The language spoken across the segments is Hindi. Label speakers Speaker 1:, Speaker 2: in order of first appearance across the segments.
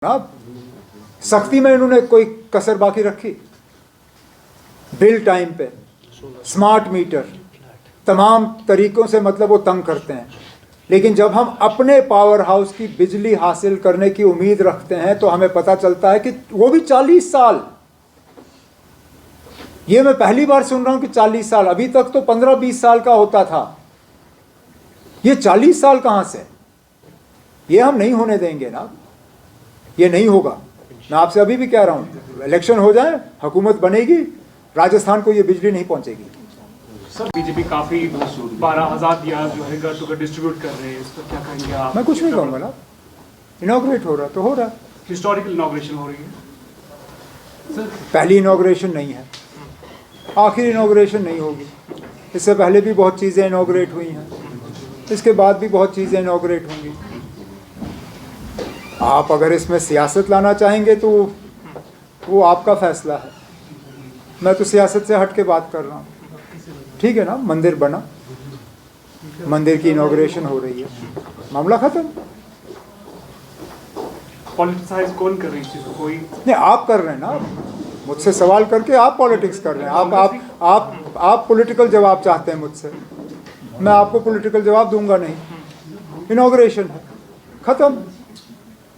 Speaker 1: ना सख्ती में इन्होंने कोई कसर बाकी रखी? बिल टाइम पे, स्मार्ट मीटर, तमाम तरीकों से मतलब वो तंग करते हैं। लेकिन जब हम अपने पावर हाउस की बिजली हासिल करने की उम्मीद रखते हैं तो हमें पता चलता है कि वो भी 40 साल। ये मैं पहली बार सुन रहा हूं कि 40 साल, अभी तक तो 15-20 साल का होता था। ये 40 साल कहां से? ये हम नहीं होने देंगे ना, ये नहीं होगा। मैं आपसे अभी भी कह रहा हूं, इलेक्शन हो जाए, हुकूमत बनेगी, राजस्थान को ये बिजली नहीं पहुंचेगी।
Speaker 2: सर बीजेपी काफी 12,000 दिया जो है घर टू घर डिस्ट्रीब्यूट कर रहे हैं, इसका क्या कहेंगे आप?
Speaker 1: मैं कुछ नहीं कहूंगा ना, इनॉग्रेट हो रहा तो हो रहा।
Speaker 2: हिस्टोरिकल इनॉग्रेशन हो रही है सर।
Speaker 1: पहली इनॉग्रेशन नहीं है, आखिरी इनॉग्रेशन नहीं होगी। इससे पहले भी बहुत चीज़ें इनॉग्रेट हुई हैं, इसके बाद भी बहुत चीज़ें इनॉग्रेट होंगी। आप अगर इसमें सियासत लाना चाहेंगे तो वो आपका फैसला है। मैं तो सियासत से हट के बात कर रहा हूँ। ठीक है ना, मंदिर बना, मंदिर की इनॉग्रेशन हो रही है, मामला खत्म।
Speaker 2: पॉलिटिसाइज कौन कर रही है? कोई
Speaker 1: नहीं, आप कर रहे हैं ना, मुझसे सवाल करके आप पॉलिटिक्स कर रहे हैं। आप पॉलिटिकल जवाब चाहते हैं मुझसे, मैं आपको पॉलिटिकल जवाब दूंगा नहीं। इनॉग्रेशन है, खत्म।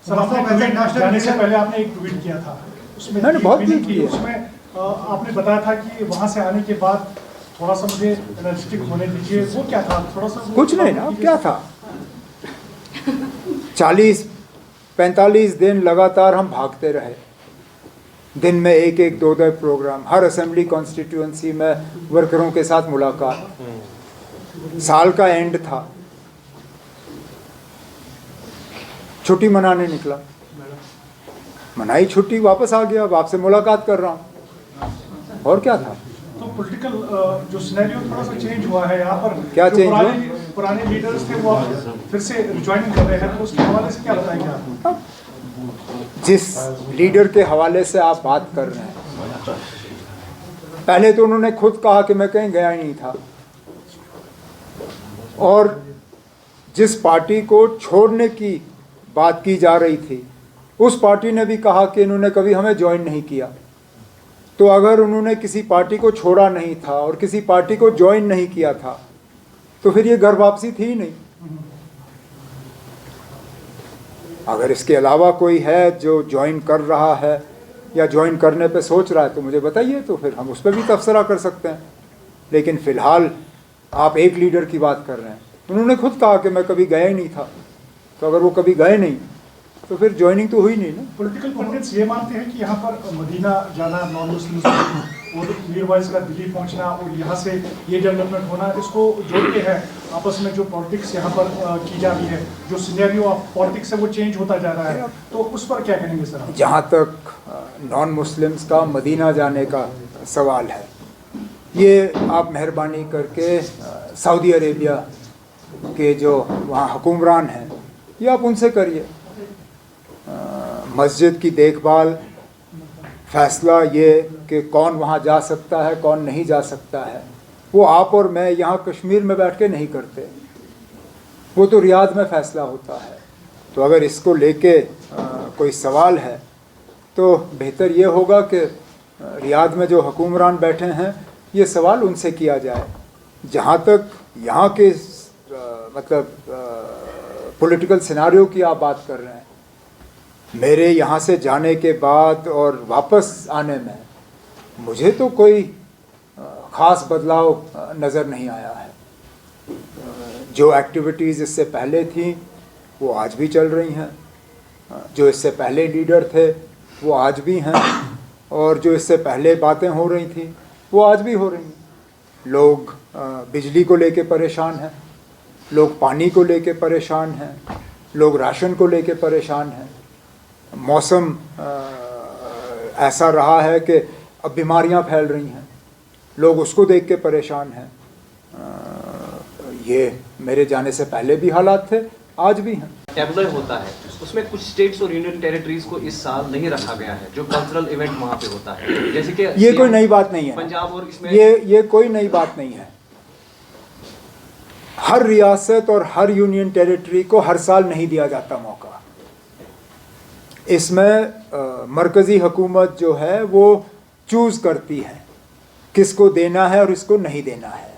Speaker 3: सर, आपने जाने से पहले आपने एक ट्वीट किया था, उसमें
Speaker 1: मैंने बहुत ट्वीट किए।
Speaker 3: उसमें आपने बताया था कि वहां से आने के बाद थोड़ा सा मुझे एनर्जेटिक होने दीजिए। वो क्या था? थोड़ा सा
Speaker 1: कुछ नहीं ना, क्या था? 40-45 दिन लगातार हम भागते रहे, दिन में एक-एक, दो-दो प्रोग्राम, हर असेंबली कॉन्स्टिट्यूएंसी में वर्करों के साथ मुलाकात। साल का एंड था, छुट्टी मनाने निकला, मनाई छुट्टी, वापस आ गया, अब आपसे मुलाकात कर रहा हूँ, और क्या था?
Speaker 3: तो पॉलिटिकल जो सिनेरियो थोड़ा सा चेंज हुआ है यहाँ पर।
Speaker 1: क्या चेंज हुआ?
Speaker 3: पुराने लीडर्स थे वो फिर से ज्वाइन कर रहे हैं, तो उसके हवाले से क्या बताएंगे आप?
Speaker 1: जिस लीडर के हवाले से आप बात कर रहे हैं, पहले तो उन्होंने खुद कहा कि मैं कहीं गया ही नहीं था, और जिस पार्टी को छोड़ने की बात की जा रही थी उस पार्टी ने भी कहा कि इन्होंने कभी हमें ज्वाइन नहीं किया। तो अगर उन्होंने किसी पार्टी को छोड़ा नहीं था और किसी पार्टी को ज्वाइन नहीं किया था तो फिर ये घर वापसी थी ही नहीं। अगर इसके अलावा कोई है जो ज्वाइन कर रहा है या ज्वाइन करने पे सोच रहा है तो मुझे बताइए, तो फिर हम उस पर भी तबसरा कर सकते हैं। लेकिन फ़िलहाल आप एक लीडर की बात कर रहे हैं, उन्होंने खुद कहा कि मैं कभी गया ही नहीं था। तो अगर वो कभी गए नहीं तो फिर ज्वाइनिंग तो हुई नहीं ना।
Speaker 3: पॉलिटिकल पंडित्स ये मानते हैं कि यहाँ पर मदीना जाना नॉन मुस्लिम्स और मीर वाइज का दिल्ली पहुँचना और यहाँ से ये डेवलपमेंट होना, इसको जोड़ते हैं आपस में। जो पॉलिटिक्स यहाँ पर की जा रही है, जो सिनेरियो ऑफ पॉलिटिक्स है वो चेंज होता जा रहा है, तो उस पर क्या कहेंगे सर?
Speaker 1: जहाँ तक नॉन मुस्लिम्स का मदीना जाने का सवाल है, ये आप मेहरबानी करके सऊदी अरेबिया के जो वहाँ हुक्मरान हैं, ये आप उनसे करिए। मस्जिद की देखभाल, फैसला ये कि कौन वहाँ जा सकता है कौन नहीं जा सकता है, वो आप और मैं यहाँ कश्मीर में बैठ के नहीं करते, वो तो रियाद में फ़ैसला होता है। तो अगर इसको लेके कोई सवाल है तो बेहतर ये होगा कि रियाद में जो हुक्मरान बैठे हैं ये सवाल उनसे किया जाए। जहाँ तक यहाँ के मतलब पॉलिटिकल सिनारियो की आप बात कर रहे हैं, मेरे यहाँ से जाने के बाद और वापस आने में मुझे तो कोई ख़ास बदलाव नज़र नहीं आया है। जो एक्टिविटीज़ इससे पहले थी वो आज भी चल रही हैं, जो इससे पहले लीडर थे वो आज भी हैं, और जो इससे पहले बातें हो रही थी वो आज भी हो रही हैं। लोग बिजली को लेके परेशान हैं, लोग पानी को लेके परेशान हैं, लोग राशन को लेके परेशान हैं। मौसम ऐसा रहा है कि अब बीमारियां फैल रही हैं, लोग उसको देख के परेशान हैं। ये मेरे जाने से पहले भी हालात थे, आज भी हैं।
Speaker 4: टैब्लोय होता है, उसमें कुछ स्टेट्स और यूनियन टेरिटरीज को इस साल नहीं रखा गया है, जो कल्चरल इवेंट वहाँ पे होता है, जैसे कि
Speaker 1: ये कोई नई बात नहीं है
Speaker 4: पंजाब, और इसमें
Speaker 1: ये कोई नई बात नहीं है। हर रियासत और हर यूनियन टेरिटरी को हर साल नहीं दिया जाता मौका। इसमें मरकज़ी हुकूमत जो है वो चूज़ करती है किसको देना है और इसको नहीं देना है।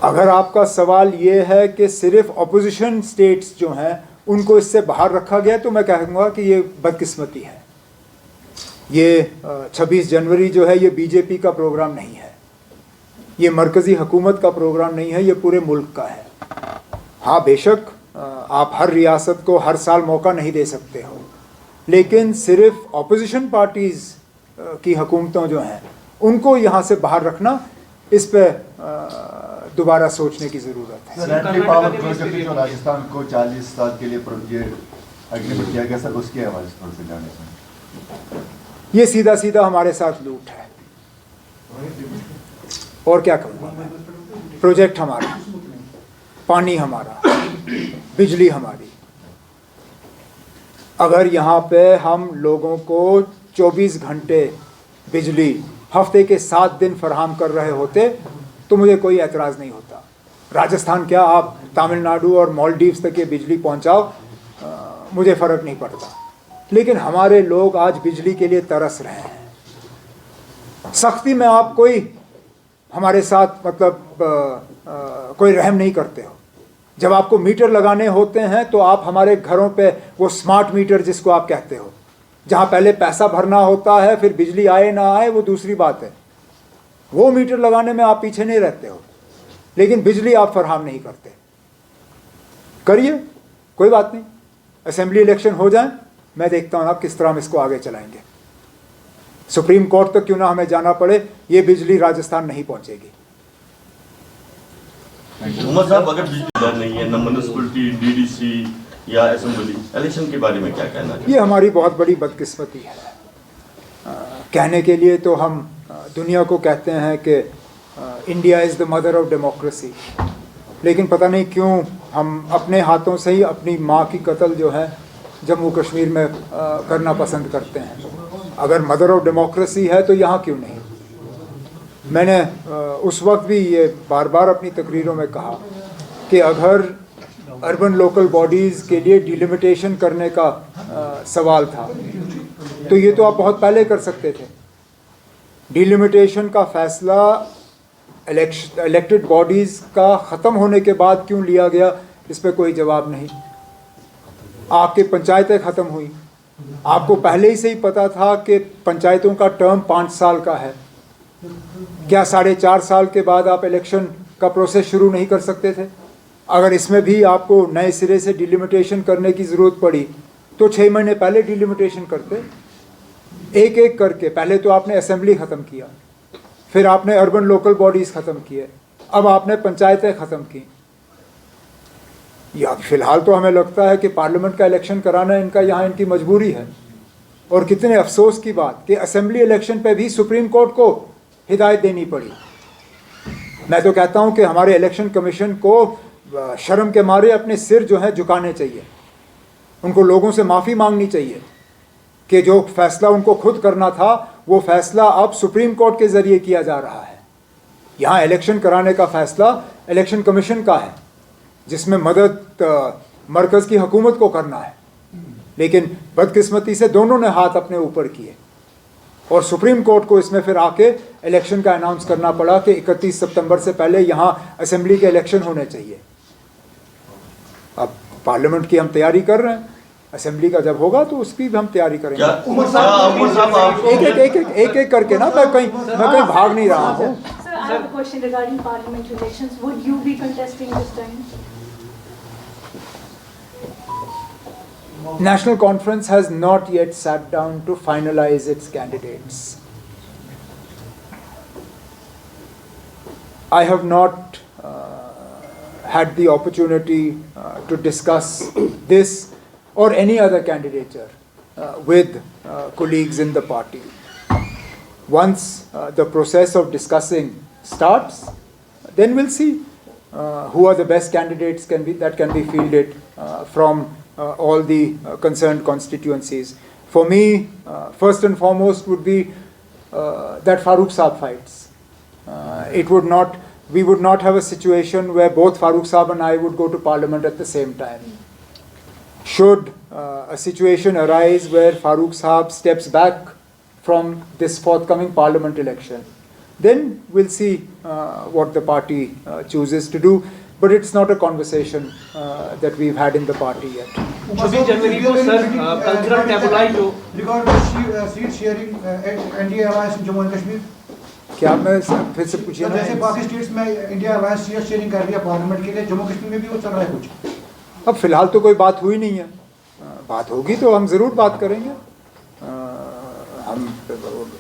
Speaker 1: अगर आपका सवाल ये है कि सिर्फ अपोजिशन स्टेट्स जो हैं उनको इससे बाहर रखा गया, तो मैं कहूँगा कि ये बदकिस्मती है। ये 26 जनवरी जो है ये बीजेपी का प्रोग्राम नहीं है, ये मरकज़ी हुकूमत का प्रोग्राम नहीं है, ये पूरे मुल्क का है। हाँ बेशक आप हर रियासत को हर साल मौका नहीं दे सकते हो, लेकिन सिर्फ अपोजिशन पार्टीज़ की हुकूमतों जो हैं उनको यहाँ से बाहर रखना, इस पे दोबारा सोचने की ज़रूरत है।
Speaker 5: सेंट्रल पावर प्रोजेक्ट जो राजस्थान को 40 साल के लिए एग्रीमेंट किया गया, सर उसके हवाले से जाने से
Speaker 1: ये सीधा सीधा हमारे साथ लूट है, और क्या कहूँगा मैं। प्रोजेक्ट हमारा, पानी हमारा, बिजली हमारी। अगर यहाँ पे हम लोगों को 24 घंटे बिजली हफ्ते के 7 दिन फराहम कर रहे होते तो मुझे कोई एतराज़ नहीं होता। राजस्थान क्या, आप तमिलनाडु और मालदीव्स तक ये बिजली पहुँचाओ, मुझे फ़र्क नहीं पड़ता। लेकिन हमारे लोग आज बिजली के लिए तरस रहे हैं। सख्ती में आप कोई हमारे साथ मतलब कोई रहम नहीं करते हो। जब आपको मीटर लगाने होते हैं तो आप हमारे घरों पे वो स्मार्ट मीटर जिसको आप कहते हो, जहाँ पहले पैसा भरना होता है फिर बिजली आए ना आए वो दूसरी बात है, वो मीटर लगाने में आप पीछे नहीं रहते हो, लेकिन बिजली आप फराहम नहीं करते। करिए, कोई बात नहीं, असेंबली इलेक्शन हो जाए, मैं देखता हूँ आप किस तरह हम इसको आगे चलाएंगे। सुप्रीम कोर्ट तक क्यों ना हमें जाना पड़े, ये बिजली राजस्थान नहीं पहुँचेगी।
Speaker 6: उमर साहब, अगर बिजली नहीं है, न म्युनिसिपैलिटी, डीडीसी या असेंबली, इलेक्शन के बारे में क्या कहना है?
Speaker 1: ये हमारी बहुत बड़ी बदकिस्मती है। कहने के लिए तो हम दुनिया को कहते हैं कि India is the mother of democracy, लेकिन पता नहीं क्यों हम अपने हाथों से ही अपनी माँ की कत्ल जो है जम्मू कश्मीर में करना पसंद करते हैं। अगर मदर ऑफ डेमोक्रेसी है तो यहाँ क्यों नहीं। मैंने उस वक्त भी ये बार बार अपनी तकरीरों में कहा कि अगर अर्बन लोकल बॉडीज़ के लिए डिलिमिटेशन करने का सवाल था तो ये तो आप बहुत पहले कर सकते थे। डिलिमिटेशन का फ़ैसला इलेक्टेड बॉडीज़ का ख़त्म होने के बाद क्यों लिया गया, इस पर कोई जवाब नहीं। आपकी पंचायतें ख़त्म हुई, आपको पहले ही से ही पता था कि पंचायतों का टर्म 5 साल का है। क्या 4.5 साल के बाद आप इलेक्शन का प्रोसेस शुरू नहीं कर सकते थे? अगर इसमें भी आपको नए सिरे से डिलिमिटेशन करने की ज़रूरत पड़ी तो 6 महीने पहले डिलिमिटेशन करते, एक एक करके। पहले तो आपने असेंबली ख़त्म किया, फिर आपने अर्बन लोकल बॉडीज़ ख़त्म किए, अब आपने पंचायतें ख़त्म की। या फ़िलहाल तो हमें लगता है कि पार्लियामेंट का इलेक्शन कराना इनका यहाँ इनकी मजबूरी है। और कितने अफसोस की बात कि असेंबली इलेक्शन पे भी सुप्रीम कोर्ट को हिदायत देनी पड़ी। मैं तो कहता हूँ कि हमारे इलेक्शन कमीशन को शर्म के मारे अपने सिर जो है झुकाने चाहिए, उनको लोगों से माफ़ी मांगनी चाहिए कि जो फैसला उनको खुद करना था वो फैसला अब सुप्रीम कोर्ट के ज़रिए किया जा रहा है। यहाँ इलेक्शन कराने का फ़ैसला इलेक्शन कमीशन का है, जिसमें मदद मरकज़ की हुकूमत को करना है, लेकिन बदकिस्मती से दोनों ने हाथ अपने ऊपर किए और सुप्रीम कोर्ट को इसमें फिर आके इलेक्शन का अनाउंस करना पड़ा कि 31 सितंबर से पहले यहाँ असेंबली के इलेक्शन होने चाहिए। अब पार्लियामेंट की हम तैयारी कर रहे हैं, असेंबली का जब होगा तो उसकी भी हम तैयारी करेंगे। एक एक करके ना, मैं कहीं भाग नहीं रहा हूँ।
Speaker 7: Sir, I have a question regarding parliament elections. Would you be contesting this time?
Speaker 1: National Conference has not yet sat down to finalize its candidates. I have not had the opportunity to discuss this or any other candidature with colleagues in the party. Once the process of discussing starts, then we'll see who are the best candidates that can be fielded from all the concerned constituencies. For me, first and foremost would be that Farooq Saab fights. We would not have a situation where both Farooq Saab and I would go to Parliament at the same time. Should a situation arise where Farooq Saab steps back from this forthcoming parliament election, then we'll see what the party chooses to do. But it's not a conversation that we've had in the party yet.
Speaker 4: 26 जनवरी को सर कल्चरल टेबलाइट जो
Speaker 8: regarding seat sharing NDA alliance Jammu and Kashmir,
Speaker 1: क्या मैं फिर से पूछिए
Speaker 8: जैसे
Speaker 1: ना?
Speaker 8: बाकी स्टेट्स में इंडिया अलायंस सीट शेयरिंग कर रही है पार्लियामेंट के लिए, जम्मू कश्मीर में भी वो चल रहा है कुछ?
Speaker 1: अब फिलहाल तो कोई बात हुई नहीं है, बात होगी तो हम ज़रूर बात करेंगे। हम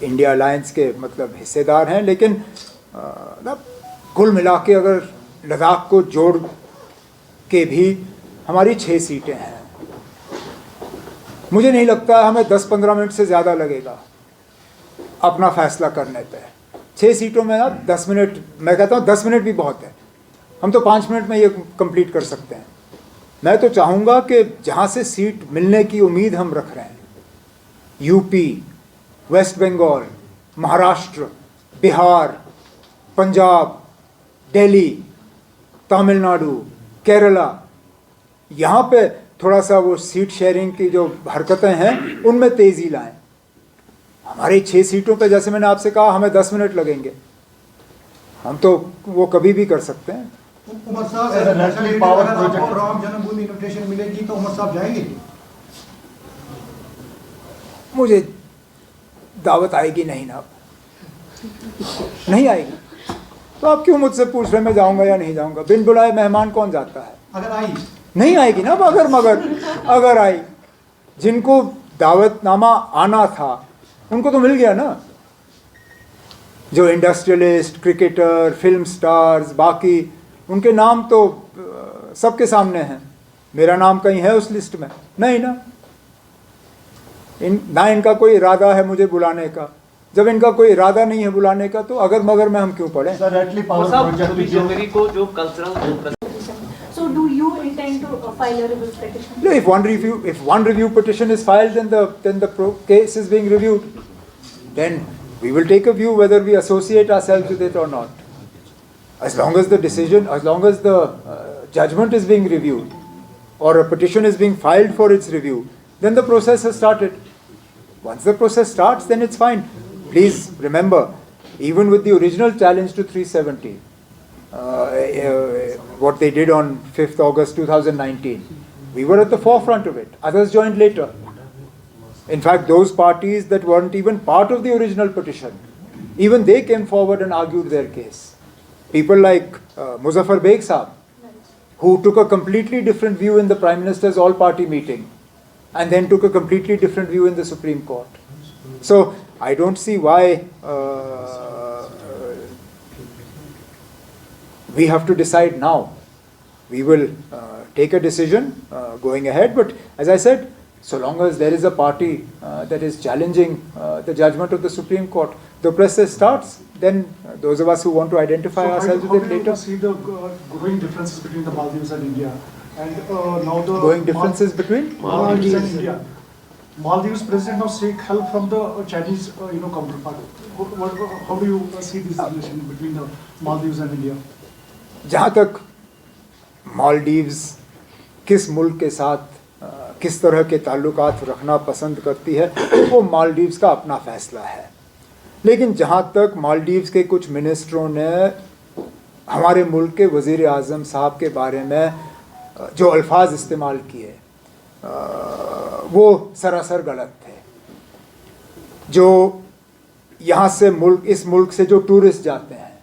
Speaker 1: इंडिया अलायंस के मतलब हिस्सेदार हैं, लेकिन कुल मिला के अगर लद्दाख को जोड़ के भी हमारी 6 सीटें हैं। मुझे नहीं लगता हमें 10-15 मिनट से ज़्यादा लगेगा अपना फैसला करने पे। 6 सीटों में ना 10 मिनट, मैं कहता हूँ 10 मिनट भी बहुत है, हम तो 5 मिनट में ये कंप्लीट कर सकते हैं। मैं तो चाहूँगा कि जहाँ से सीट मिलने की उम्मीद हम रख रहे हैं, यूपी, वेस्ट बंगाल, महाराष्ट्र, बिहार, पंजाब, दिल्ली, तमिलनाडु, केरला, यहाँ पे थोड़ा सा वो सीट शेयरिंग की जो हरकतें हैं उनमें तेज़ी लाएं। हमारी 6 सीटों पे जैसे मैंने आपसे कहा हमें 10 मिनट लगेंगे, हम तो वो कभी भी कर सकते हैं।
Speaker 8: उमर साहब, अगर आपको राम जन्मभूमि इन्विटेशन मिलेगी तो उमर साहब जाएंगे?
Speaker 1: मुझे दावत आएगी नहीं ना, नहीं आएगी तो आप क्यों मुझसे पूछ रहे मैं जाऊंगा या नहीं जाऊंगा? बिन बुलाए मेहमान कौन जाता है?
Speaker 8: अगर आई
Speaker 1: नहीं आएगी ना। अगर आई, जिनको दावतनामा आना था उनको तो मिल गया ना, जो इंडस्ट्रियलिस्ट, क्रिकेटर, फिल्म स्टार्स, बाकी उनके नाम तो सबके सामने हैं। मेरा नाम कहीं है उस लिस्ट में? नहीं ना। ना इनका कोई इरादा है मुझे बुलाने का। जब इनका कोई इरादा नहीं है बुलाने का तो अगर मगर में हम क्यों पढ़ें?
Speaker 5: सर, एटली पावर
Speaker 4: साहब
Speaker 5: प्रोजेक्ट
Speaker 4: 26 जनवरी को जो cultural
Speaker 7: So do you intend to file a review petition?
Speaker 1: No, if one review petition is filed, then the case is being reviewed. Then we will take a view whether we associate ourselves with it or not. As long as the judgment is being reviewed, or a petition is being filed for its review, then the process has started. Once the process starts, then it's fine. Please remember, even with the original challenge to 370, what they did on 5th August 2019, we were at the forefront of it. Others joined later. In fact, those parties that weren't even part of the original petition, even they came forward and argued their case. People like Muzaffar Beg Saab, who took a completely different view in the Prime Minister's all-party meeting, and then took a completely different view in the Supreme Court. So, I don't see why we have to decide now. We will take a decision going ahead, but as I said, so long as there is a party that is challenging the judgment of the Supreme Court, the process starts, then those of us who want to identify ourselves with it
Speaker 3: How do
Speaker 1: later.
Speaker 3: you see the growing differences between the Maldives and India? And now the
Speaker 1: Growing differences between?
Speaker 3: Maldives and India. Maldives president now seek help from the Chinese, counterpart. How do you see this relation between the Maldives and India?
Speaker 1: जहाँ तक मालदीव्स किस मुल्क के साथ किस तरह के ताल्लुकात रखना पसंद करती है वो मालदीव्स का अपना फैसला है, लेकिन जहाँ तक मालदीव्स के कुछ मिनिस्टरों ने हमारे मुल्क के वज़ीर आज़म साहब के बारे में जो अल्फाज इस्तेमाल किए वो सरासर गलत थे। जो यहाँ से इस मुल्क से जो टूरिस्ट जाते हैं,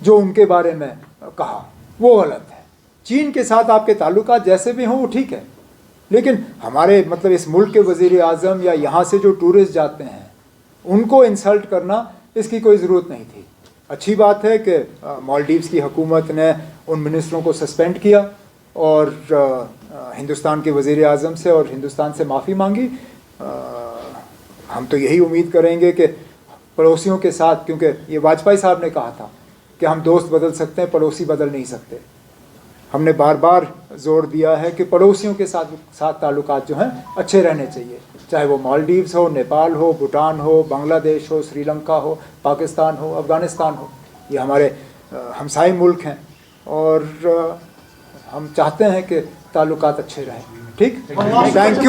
Speaker 1: जो उनके बारे में कहा वो गलत है। चीन के साथ आपके ताल्लुकात जैसे भी हों वो ठीक है, लेकिन हमारे मतलब इस मुल्क के वज़ीर आज़म या यहाँ से जो टूरिस्ट जाते हैं उनको इंसल्ट करना इसकी कोई ज़रूरत नहीं थी। अच्छी बात है कि मालदीव्स की हुकूमत ने उन मिनिस्टरों को सस्पेंड किया और हिंदुस्तान के वज़ीर आज़म से और हिंदुस्तान से माफ़ी मांगी। हम तो यही उम्मीद करेंगे कि पड़ोसियों के साथ, क्योंकि ये वाजपेयी साहब ने कहा था कि हम दोस्त बदल सकते हैं, पड़ोसी बदल नहीं सकते। हमने बार बार जोर दिया है कि पड़ोसियों के साथ ताल्लुकात जो हैं अच्छे रहने चाहिए, चाहे वो मालदीव्स हो, नेपाल हो, भूटान हो, बांग्लादेश हो, श्रीलंका हो, पाकिस्तान हो, अफ़गानिस्तान हो। ये हमारे हमसाई मुल्क हैं और हम चाहते हैं कि ताल्लुकात अच्छे रहें। ठीक, थैंक यू।